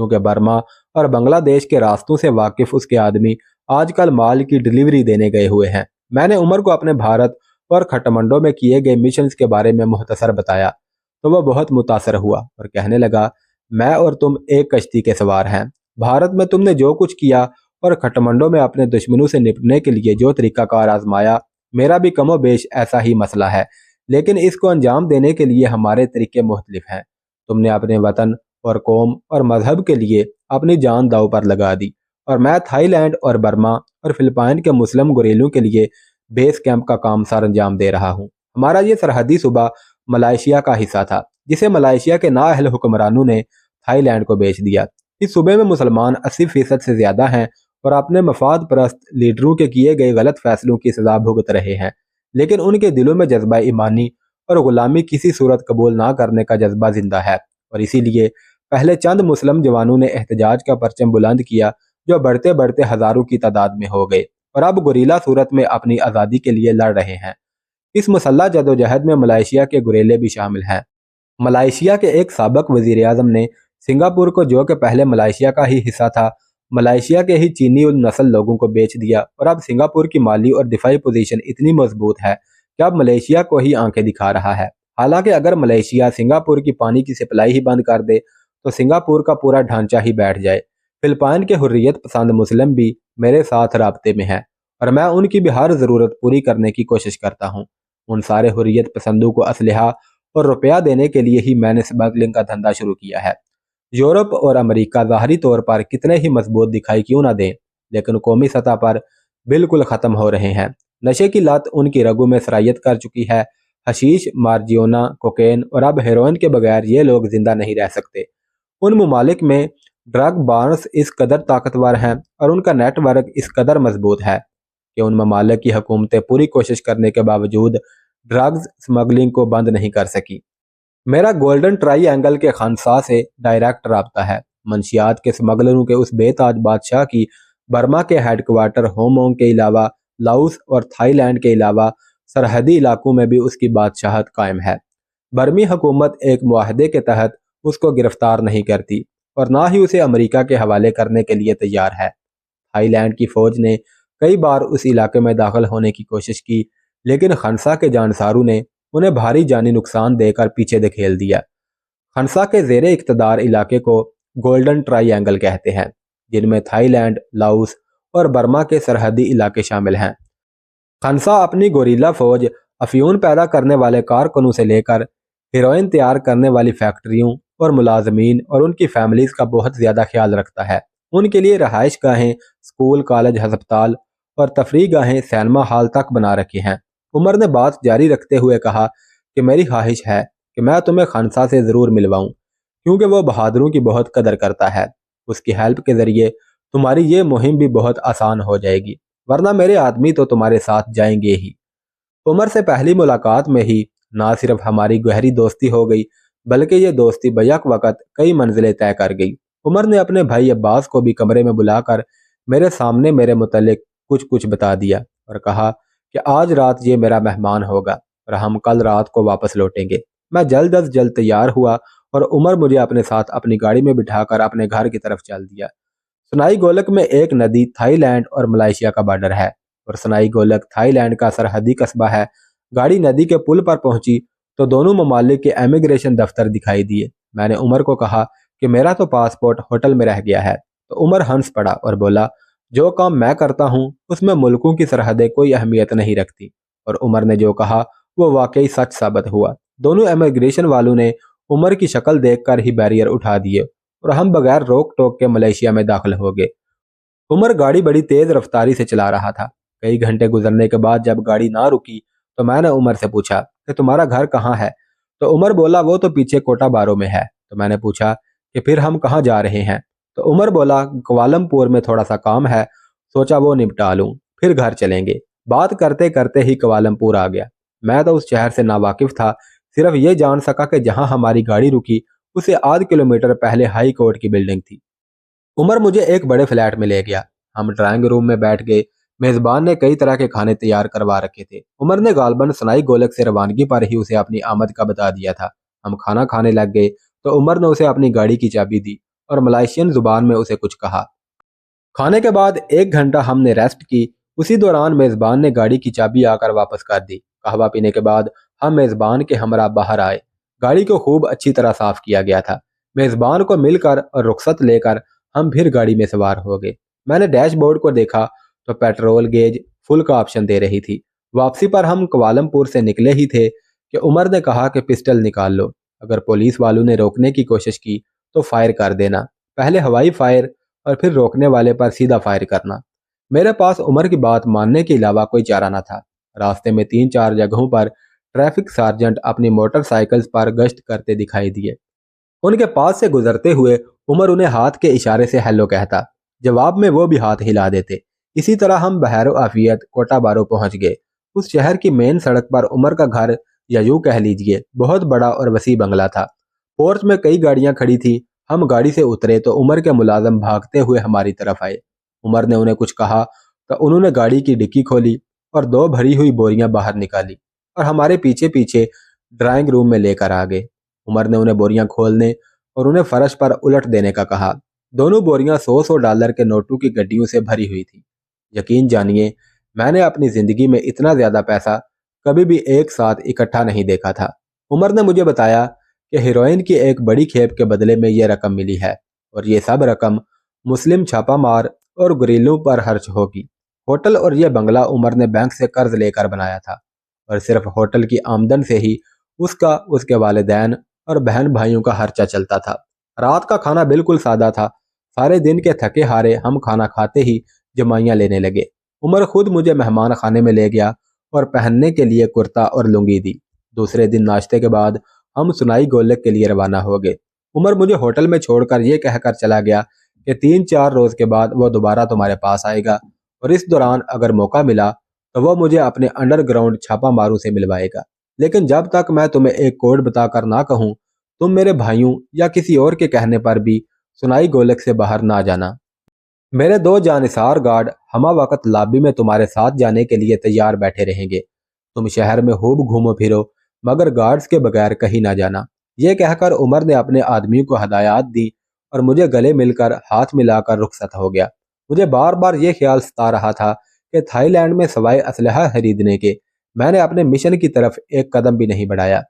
کیونکہ برما اور بنگلہ دیش کے راستوں سے واقف اس کے آدمی آج کل مال کی ڈلیوری دینے گئے ہوئے ہیں۔ میں نے عمر کو اپنے بھارت اور کھٹمنڈو میں کیے گئے مشنز کے بارے میں مختصر بتایا تو وہ بہت متاثر ہوا اور کہنے لگا، میں اور تم ایک کشتی کے سوار ہیں۔ بھارت میں تم نے جو کچھ کیا اور کھٹمنڈو میں اپنے دشمنوں سے نپٹنے کے لیے جو طریقہ کار آزمایا، میرا بھی کم و بیش ایسا ہی مسئلہ ہے، لیکن اس کو انجام دینے کے لیے ہمارے طریقے مختلف ہیں۔ تم نے اپنے وطن اور قوم اور مذہب کے لیے اپنی جان داؤ پر لگا دی، اور میں تھائی لینڈ اور برما اور فلپائن کے مسلم گوریلوں کے لیے بیس کیمپ کا کام سر انجام دے رہا ہوں۔ ہمارا یہ سرحدی صوبہ ملائیشیا کا حصہ تھا، جسے ملائیشیا کے نااہل حکمرانوں نے تھائی لینڈ کو بیچ دیا۔ اس صوبے میں مسلمان 80% سے زیادہ ہیں اور اپنے مفاد پرست لیڈروں کے کیے گئے غلط فیصلوں کی سزا بھگت رہے ہیں، لیکن ان کے دلوں میں جذبہ ایمانی اور غلامی کسی صورت قبول نہ کرنے کا جذبہ زندہ ہے، اور اسی لیے پہلے چند مسلم جوانوں نے احتجاج کا پرچم بلند کیا جو بڑھتے بڑھتے ہزاروں کی تعداد میں ہو گئے اور اب گوریلا صورت میں اپنی آزادی کے لیے لڑ رہے ہیں۔ اس مسلح جدوجہد میں ملائیشیا کے گوریلے بھی شامل ہیں۔ ملائیشیا کے ایک سابق وزیر اعظم نے سنگاپور کو، جو کہ پہلے ملائیشیا کا ہی حصہ تھا، ملائیشیا کے ہی چینی النسل لوگوں کو بیچ دیا، اور اب سنگاپور کی مالی اور دفاعی پوزیشن اتنی مضبوط ہے کہ اب ملائیشیا کو ہی آنکھیں دکھا رہا ہے۔ حالانکہ اگر ملائیشیا سنگاپور کی پانی کی سپلائی ہی بند کر دے تو سنگاپور کا پورا ڈھانچہ ہی بیٹھ جائے۔ فلپائن کے حریت پسند مسلم بھی میرے ساتھ رابطے میں ہیں اور میں ان کی بھی ہر ضرورت پوری کرنے کی کوشش کرتا ہوں۔ ان سارے حریت پسندوں کو اسلحہ اور روپیہ دینے کے لیے ہی میں نے اسمگلنگ کا دھندا شروع کیا ہے۔ یورپ اور امریکہ ظاہری طور پر کتنے ہی مضبوط دکھائی کیوں نہ دیں، لیکن قومی سطح پر بالکل ختم ہو رہے ہیں۔ نشے کی لت ان کی رگوں میں سرایت کر چکی ہے۔ حشیش، مارجیونا، کوکین اور اب ہیروئن کے بغیر یہ لوگ زندہ نہیں رہ سکتے۔ ان ممالک میں ڈرگ بارنز اس قدر طاقتور ہیں اور ان کا نیٹ ورک اس قدر مضبوط ہے کہ ان ممالک کی حکومتیں پوری کوشش کرنے کے باوجود ڈرگز سمگلنگ کو بند نہیں کر سکی۔ میرا گولڈن ٹرائی اینگل کے خنسا سے ڈائریکٹ رابطہ ہے۔ منشیات کے سمگلروں کے اس بے تاج بادشاہ کی برما کے ہیڈ کوارٹر ہومونگ کے علاوہ لاؤس اور تھائی لینڈ کے علاوہ سرحدی علاقوں میں بھی اس کی بادشاہت قائم ہے۔ برمی حکومت ایک معاہدے کے تحت اس کو گرفتار نہیں کرتی اور نہ ہی اسے امریکہ کے حوالے کرنے کے لیے تیار ہے۔ تھائی لینڈ کی فوج نے کئی بار اس علاقے میں داخل ہونے کی کوشش کی، لیکن خنسا کے جانساروں نے انہیں بھاری جانی نقصان دے کر پیچھے دھکیل دیا۔ خنسا کے زیر اقتدار علاقے کو گولڈن ٹرائی اینگل کہتے ہیں، جن میں تھائی لینڈ، لاؤس اور برما کے سرحدی علاقے شامل ہیں۔ خنسا اپنی گوریلا فوج، افیون پیدا کرنے والے کارکنوں سے لے کر ہیروئن تیار کرنے والی فیکٹریوں اور ملازمین اور ان کی فیملیز کا بہت زیادہ خیال رکھتا ہے۔ ان کے لیے رہائش گاہیں، اسکول، کالج، ہسپتال اور تفریح گاہیں سینما ہال تک بنا رکھے ہیں۔ عمر نے بات جاری رکھتے ہوئے کہا کہ میری خواہش ہے کہ میں تمہیں خنسا سے ضرور ملواؤں، کیونکہ وہ بہادروں کی بہت قدر کرتا ہے۔ اس کی ہیلپ کے ذریعے تمہاری یہ مہم بھی بہت آسان ہو جائے گی، ورنہ میرے آدمی تو تمہارے ساتھ جائیں گے ہی۔ عمر سے پہلی ملاقات میں ہی نہ صرف ہماری گہری دوستی ہو گئی، بلکہ یہ دوستی بیک وقت کئی منزلیں طے کر گئی۔ عمر نے اپنے بھائی عباس کو بھی کمرے میں بلا کر میرے سامنے میرے متعلق کچھ بتا دیا اور کہا کہ آج رات یہ میرا مہمان ہوگا اور ہم کل رات کو واپس لوٹیں گے۔ میں جلد از جلد تیار ہوا اور عمر مجھے اپنے ساتھ اپنی گاڑی میں بٹھا کر اپنے گھر کی طرف چل دیا۔ سنائی گولک میں ایک ندی تھائی لینڈ اور ملائیشیا کا بارڈر ہے اور سنائی گولک تھائی لینڈ کا سرحدی قصبہ ہے۔ گاڑی ندی کے پل پر پہنچی تو دونوں ممالک کے امیگریشن دفتر دکھائی دیے۔ میں نے عمر کو کہا کہ میرا تو پاسپورٹ ہوٹل میں رہ گیا ہے، تو عمر ہنس پڑا اور بولا، جو کام میں کرتا ہوں اس میں ملکوں کی سرحدیں کوئی اہمیت نہیں رکھتی۔ اور عمر نے جو کہا وہ واقعی سچ ثابت ہوا۔ دونوں امیگریشن والوں نے عمر کی شکل دیکھ کر ہی بیریئر اٹھا دیے اور ہم بغیر روک ٹوک کے ملائیشیا میں داخل ہو گئے۔ عمر گاڑی بڑی تیز رفتاری سے چلا رہا تھا۔ کئی گھنٹے گزرنے کے بعد جب گاڑی نہ رکی تو میں نے عمر سے پوچھا کہ تمہارا گھر کہاں ہے؟ تو عمر بولا وہ تو پیچھے کوٹا بارو میں ہے۔ تو میں نے پوچھا کہ پھر ہم کہاں جا رہے ہیں؟ تو عمر بولا کوالمپور میں تھوڑا سا کام ہے، سوچا وہ نپٹا لوں، پھر گھر چلیں گے۔ بات کرتے کرتے ہی کوالمپور آ گیا۔ میں تو اس شہر سے ناواقف تھا، صرف یہ جان سکا کہ جہاں ہماری گاڑی رکی اسے آدھ کلومیٹر پہلے ہائی کورٹ کی بلڈنگ تھی۔ عمر مجھے ایک بڑے فلیٹ میں لے گیا۔ ہم ڈرائنگ روم میں بیٹھ گئے۔ میزبان نے کئی طرح کے کھانے تیار کروا رکھے تھے۔ عمر نے غالباً سنائی گولک سے روانگی پر ہی اسے اپنی آمد کا بتا دیا تھا۔ ہم کھانا کھانے لگ گئے تو عمر نے اسے اپنی گاڑی کی چابی دی اور ملائیشین زبان میں اسے کچھ کہا۔ کھانے کے بعد 1 گھنٹہ ہم نے ریسٹ کی۔ اسی دوران میزبان نے گاڑی کی چابی آ کر واپس کر دی۔ قہوہ پینے کے بعد ہم میزبان کے ہمراہ باہر آئے۔ گاڑی کو خوب اچھی طرح صاف کیا گیا تھا۔ میزبان کو مل کر اور رخصت لے کر ہم پھر گاڑی میں سوار ہو گئے۔ میں نے ڈیش بورڈ کو دیکھا تو پیٹرول گیج فل کا آپشن دے رہی تھی۔ واپسی پر ہم کوالمپور سے نکلے ہی تھے کہ عمر نے کہا کہ پسٹل نکال لو، اگر پولیس والوں نے روکنے کی کوشش کی تو فائر کر دینا، پہلے ہوائی فائر اور پھر روکنے والے پر سیدھا فائر کرنا۔ میرے پاس عمر کی بات ماننے کے علاوہ کوئی چارہ نہ تھا۔ راستے میں 3-4 جگہوں پر ٹریفک سارجنٹ اپنی موٹر سائیکلز پر گشت کرتے دکھائی دیے۔ ان کے پاس سے گزرتے ہوئے عمر انہیں ہاتھ کے اشارے سے ہیلو کہتا، جواب میں وہ بھی ہاتھ ہلا دیتے۔ اسی طرح ہم بحیر و عافیت کوٹا بارو پہنچ گئے۔ اس شہر کی مین سڑک پر عمر کا گھر، یا یوں کہہ لیجئے بہت بڑا اور وسیع بنگلہ تھا۔ پورچ میں کئی گاڑیاں کھڑی تھی۔ ہم گاڑی سے اترے تو عمر کے ملازم بھاگتے ہوئے ہماری طرف آئے۔ عمر نے انہیں کچھ کہا تو انہوں نے گاڑی کی ڈکی کھولی اور 2 بھری ہوئی بوریاں باہر نکالی اور ہمارے پیچھے پیچھے ڈرائنگ روم میں لے کر آ گئے۔ عمر نے انہیں بوریاں کھولنے اور انہیں فرش پر الٹ دینے کا کہا۔ دونوں بوریاں $100 کے نوٹوں کی گڈیوں سے بھری ہوئی تھی۔ یقین جانیے میں نے اپنی زندگی میں اتنا زیادہ پیسہ کبھی بھی ایک ساتھ اکٹھا نہیں دیکھا تھا۔ عمر نے مجھے بتایا کہ ہیروئن کی ایک بڑی کھیپ کے بدلے میں یہ رقم ملی ہے اور یہ سب رقم مسلم چھاپہ مار اور گریلوں پر خرچ ہوگی۔ ہوٹل اور یہ بنگلہ عمر نے بینک سے قرض لے کر بنایا تھا اور صرف ہوٹل کی آمدن سے ہی اس کا، اس کے والدین اور بہن بھائیوں کا خرچہ چلتا تھا۔ رات کا کھانا بالکل سادہ تھا۔ سارے دن کے تھکے ہارے ہم کھانا کھاتے ہی جمائیاں لینے لگے۔ عمر خود مجھے مہمان خانے میں لے گیا اور پہننے کے لیے کرتا اور لنگی دی۔ دوسرے دن ناشتے کے بعد ہم سنائی گولک کے لیے روانہ ہو گئے۔ عمر مجھے ہوٹل میں چھوڑ کر یہ کہہ کر چلا گیا کہ 3-4 روز کے بعد وہ دوبارہ تمہارے پاس آئے گا اور اس دوران اگر موقع ملا تو وہ مجھے اپنے انڈر گراؤنڈ چھاپا ماروں سے ملوائے گا، لیکن جب تک میں تمہیں ایک کوڈ بتا کر نہ کہوں تم میرے بھائیوں یا کسی اور کے کہنے پر بھی سنائی گولک سے باہر نہ جانا۔ میرے 2 جانثار گارڈ ہمہ وقت لابی میں تمہارے ساتھ جانے کے لیے تیار بیٹھے رہیں گے۔ تم شہر میں خوب گھومو پھرو مگر گارڈز کے بغیر کہیں نہ جانا۔ یہ کہہ کر عمر نے اپنے آدمیوں کو ہدایات دی اور مجھے گلے مل کر ہاتھ ملا کر رخصت ہو گیا۔ مجھے بار بار یہ خیال ستا رہا تھا کہ تھائی لینڈ میں سوائے اسلحہ خریدنے کے میں نے اپنے مشن کی طرف ایک قدم بھی نہیں بڑھایا۔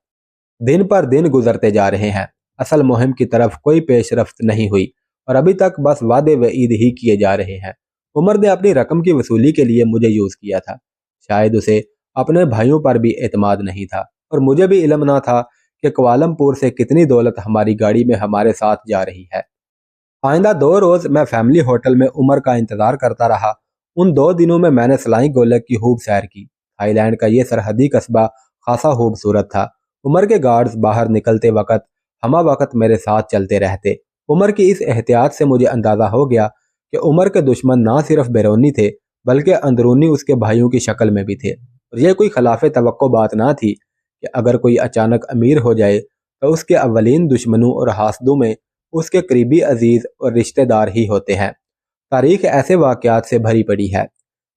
دن پر دن گزرتے جا رہے ہیں، اصل مہم کی طرف کوئی پیش رفت نہیں ہوئی اور ابھی تک بس وعدے وعید ہی کیے جا رہے ہیں۔ عمر نے اپنی رقم کی وصولی کے لیے مجھے یوز کیا تھا۔ شاید اسے اپنے بھائیوں پر بھی اعتماد نہیں تھا اور مجھے بھی علم نہ تھا کہ کوالمپور سے کتنی دولت ہماری گاڑی میں ہمارے ساتھ جا رہی ہے۔ آئندہ 2 روز میں فیملی ہوٹل میں عمر کا انتظار کرتا رہا۔ ان 2 دنوں میں میں نے سلائی گولک کی خوب سیر کی۔ تھائی لینڈ کا یہ سرحدی قصبہ خاصا خوبصورت تھا۔ عمر کے گارڈز باہر نکلتے وقت ہمہ وقت میرے ساتھ چلتے رہتے۔ عمر کی اس احتیاط سے مجھے اندازہ ہو گیا کہ عمر کے دشمن نہ صرف بیرونی تھے بلکہ اندرونی اس کے بھائیوں کی شکل میں بھی تھے، اور یہ کوئی خلاف توقع بات نہ تھی کہ اگر کوئی اچانک امیر ہو جائے تو اس کے اولین دشمنوں اور حاسدوں میں اس کے قریبی عزیز اور رشتہ دار ہی ہوتے ہیں۔ تاریخ ایسے واقعات سے بھری پڑی ہے۔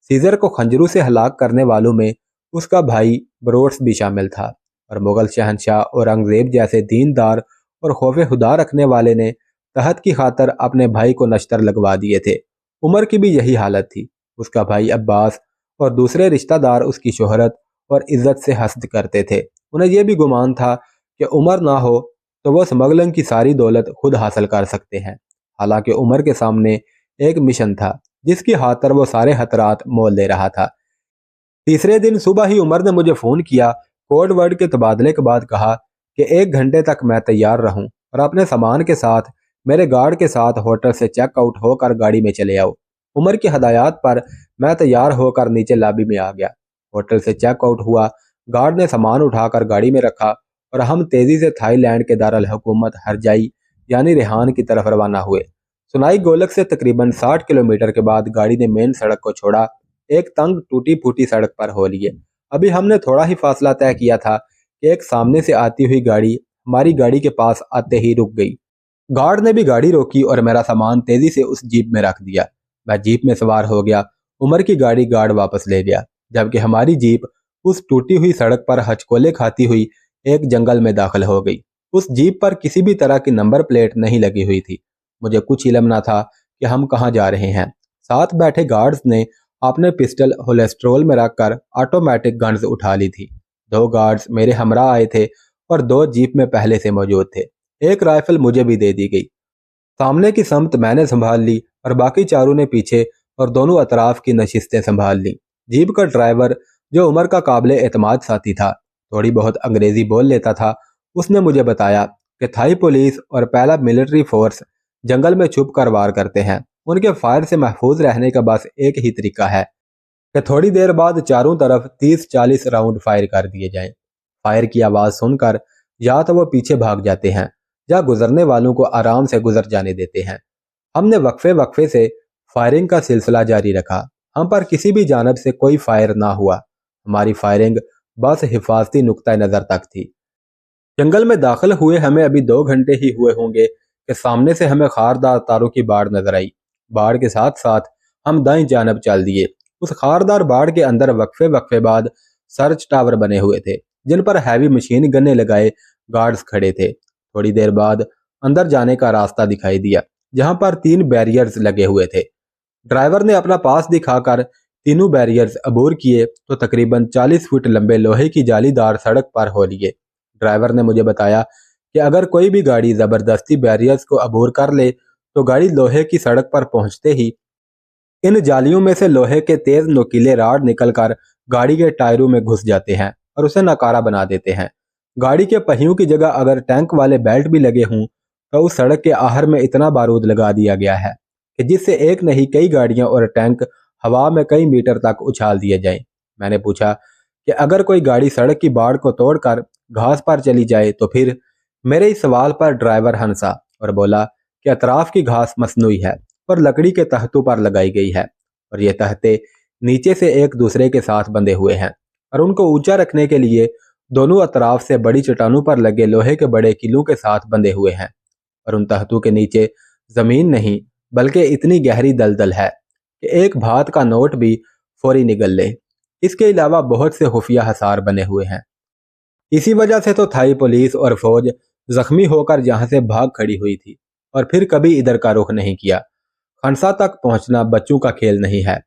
سیزر کو خنجروں سے ہلاک کرنے والوں میں اس کا بھائی بروٹس بھی شامل تھا، اور مغل شہنشاہ اورنگزیب جیسے دیندار اور خوف خدا رکھنے والے نے تحت کی خاطر اپنے بھائی کو نشتر لگوا دیے تھے۔ عمر کی بھی یہی حالت تھی۔ اس کا بھائی عباس اور دوسرے رشتہ دار اس کی شہرت اور عزت سے حسد کرتے تھے۔ انہیں یہ بھی گمان تھا کہ عمر نہ ہو تو وہ سمگلنگ کی ساری دولت خود حاصل کر سکتے ہیں، حالانکہ عمر کے سامنے ایک مشن تھا جس کی خاطر وہ سارے خطرات مول لے رہا تھا۔ تیسرے دن صبح ہی عمر نے مجھے فون کیا، کوڈ ورڈ کے تبادلے کے بعد کہا کہ 1 گھنٹے تک میں تیار رہوں اور اپنے سامان کے ساتھ میرے گارڈ کے ساتھ ہوٹل سے چیک آؤٹ ہو کر گاڑی میں چلے آؤ۔ عمر کی ہدایات پر میں تیار ہو کر نیچے لابی میں آ گیا۔ ہوٹل سے چیک آؤٹ ہوا، گارڈ نے سامان اٹھا کر گاڑی میں رکھا اور ہم تیزی سے تھائی لینڈ کے دارالحکومت ہرجائی یعنی ریحان کی طرف روانہ ہوئے۔ سنائی گولک سے تقریباً 60 کلومیٹر کے بعد گاڑی نے مین سڑک کو چھوڑا، ایک تنگ ٹوٹی پھوٹی سڑک پر ہو لیے۔ ابھی ہم نے تھوڑا ہی فاصلہ طے کیا تھا کہ ایک سامنے سے آتی ہوئی گاڑی ہماری گاڑی کے پاس آتے ہی رک گئی۔ گارڈ نے بھی گاڑی روکی اور میرا سامان تیزی سے اس جیپ میں رکھ دیا۔ میں جیپ میں سوار ہو گیا۔ عمر کی گاڑی گارڈ واپس لے گیا، جبکہ ہماری جیپ اس ٹوٹی ہوئی سڑک پر ہچکولے کھاتی ہوئی ایک جنگل میں داخل ہو گئی۔ اس جیپ پر کسی بھی طرح کی نمبر پلیٹ نہیں لگی ہوئی تھی۔ مجھے کچھ علم نہ تھا کہ ہم کہاں جا رہے ہیں۔ ساتھ بیٹھے گارڈز نے اپنے پسٹل ہولسٹرول میں رکھ کر آٹومیٹک گنز اٹھا لی تھی۔ 2 گارڈز میرے ہمراہ آئے تھے اور 2 جیپ میں پہلے سے موجود تھے۔ ایک رائفل مجھے بھی دے دی گئی۔ سامنے کی سمت میں نے سنبھال لی اور باقی چاروں نے پیچھے اور دونوں اطراف کی نشستیں سنبھال لی۔ جیپ کا ڈرائیور جو عمر کا قابل اعتماد ساتھی تھا، تھوڑی بہت انگریزی بول لیتا تھا، اس نے مجھے بتایا کہ تھائی پولیس اور پہلا ملٹری فورس جنگل میں چھپ کر وار کرتے ہیں۔ ان کے فائر سے محفوظ رہنے کا بس ایک ہی طریقہ ہے کہ تھوڑی دیر بعد چاروں طرف 30-40 راؤنڈ فائر کر دیے جائیں۔ فائر کی آواز سن کر یا تو وہ پیچھے بھاگ جاتے ہیں یا گزرنے والوں کو آرام سے گزر جانے دیتے ہیں۔ ہم نے وقفے سے فائرنگ کا سلسلہ جاری رکھا۔ ہم پر کسی بھی جانب سے کوئی فائر نہ ہوا۔ ہماری فائرنگ بس حفاظتی نقطہ نظر تک تھی۔ جنگل میں داخل ہوئے ہمیں ابھی 2 گھنٹے ہی ہوئے ہوں گے کہ سامنے سے ہمیں خاردار تاروں کی باڑ نظر آئی۔ باڑ کے ساتھ ساتھ ہم دائیں جانب چل دیے۔ اس خاردار باڑ کے اندر وقفے بعد سرچ ٹاور بنے ہوئے تھے جن پر ہیوی مشین گنے لگائے گارڈز کھڑے تھے۔ تھوڑی دیر بعد اندر جانے کا راستہ دکھائی دیا جہاں پر 3 بیریئرز لگے ہوئے تھے۔ ڈرائیور نے اپنا پاس دکھا کر تینوں بیریئرز عبور کیے تو تقریباً 40 فٹ لمبے لوہے کی جالی دار سڑک پر ہو لیے۔ ڈرائیور نے مجھے بتایا کہ اگر کوئی بھی گاڑی زبردستی بیریئرز کو عبور کر لے تو گاڑی لوہے کی سڑک پر پہنچتے ہی ان جالیوں میں سے لوہے کے تیز نوکیلے راڈ نکل کر گاڑی کے ٹائروں میں گھس جاتے ہیں اور اسے ناکارہ بنا دیتے ہیں۔ گاڑی کے پہیوں کی جگہ اگر ٹینک والے بیلٹ بھی لگے ہوں تو اس سڑک کے آہر میں اتنا بارود لگا دیا گیا ہے کہ جس سے ایک نہیں کئی گاڑیاں اور ٹینک ہوا میں کئی میٹر تک اچھال دیے جائیں۔ میں نے پوچھا کہ اگر کوئی گاڑی سڑک کی باڑ کو توڑ کر گھاس پر چلی جائے تو پھر؟ میرے اس سوال پر ڈرائیور ہنسا اور بولا کہ اطراف کی گھاس مصنوعی ہے اور لکڑی کے تختوں پر لگائی گئی ہے اور یہ تختے نیچے سے ایک دوسرے کے ساتھ بندھے ہوئے ہیں اور ان کو اونچا رکھنے کے لیے دونوں اطراف سے بڑی چٹانوں پر لگے لوہے کے بڑے کلوں کے ساتھ بندھے ہوئے ہیں اور ان تختوں کے نیچے زمین نہیں بلکہ اتنی گہری دلدل ہے کہ ایک بھات کا نوٹ بھی فوری نگل لے۔ اس کے علاوہ بہت سے خفیہ حصار بنے ہوئے ہیں۔ اسی وجہ سے تو تھائی پولیس اور فوج زخمی ہو کر یہاں سے بھاگ کھڑی ہوئی تھی اور پھر کبھی ادھر کا رخ نہیں کیا۔ خنسا تک پہنچنا بچوں کا کھیل نہیں ہے۔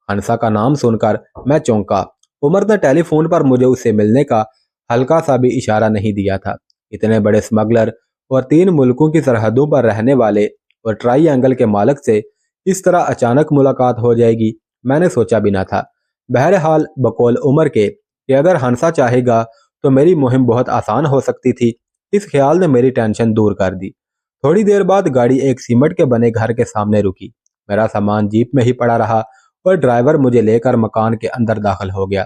خنسا کا نام سن کر میں چونکا۔ عمر نے ٹیلی فون پر مجھے اس سے ملنے کا ہلکا سا بھی اشارہ نہیں دیا تھا۔ اتنے بڑے سمگلر اور 3 ملکوں کی سرحدوں پر رہنے والے اور ٹرائی اینگل کے مالک سے اس طرح اچانک ملاقات ہو جائے گی میں نے سوچا بھی نہ تھا۔ بہرحال بقول عمر کے کہ اگر ہنسا چاہے گا تو میری مہم بہت آسان ہو سکتی تھی، اس خیال نے میری ٹینشن دور کر دی۔ تھوڑی دیر بعد گاڑی ایک سیمنٹ کے بنے گھر کے سامنے رکی۔ میرا سامان جیپ میں ہی پڑا رہا اور ڈرائیور مجھے لے کر مکان کے اندر داخل ہو گیا۔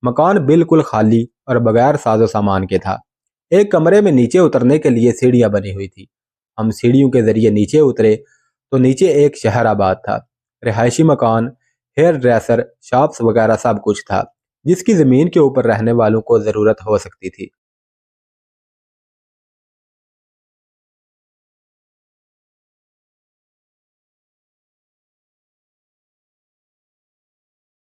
مکان بالکل خالی اور بغیر ساز و سامان کے تھا۔ ایک کمرے میں نیچے اترنے کے لیے سیڑھیاں بنی ہوئی تھی۔ ہم سیڑھیوں کے ذریعے نیچے اترے تو نیچے ایک شہر آباد تھا۔ رہائشی مکان، ہیئر ڈریسر، شاپس وغیرہ سب کچھ تھا جس کی زمین کے اوپر رہنے والوں کو ضرورت ہو سکتی تھی۔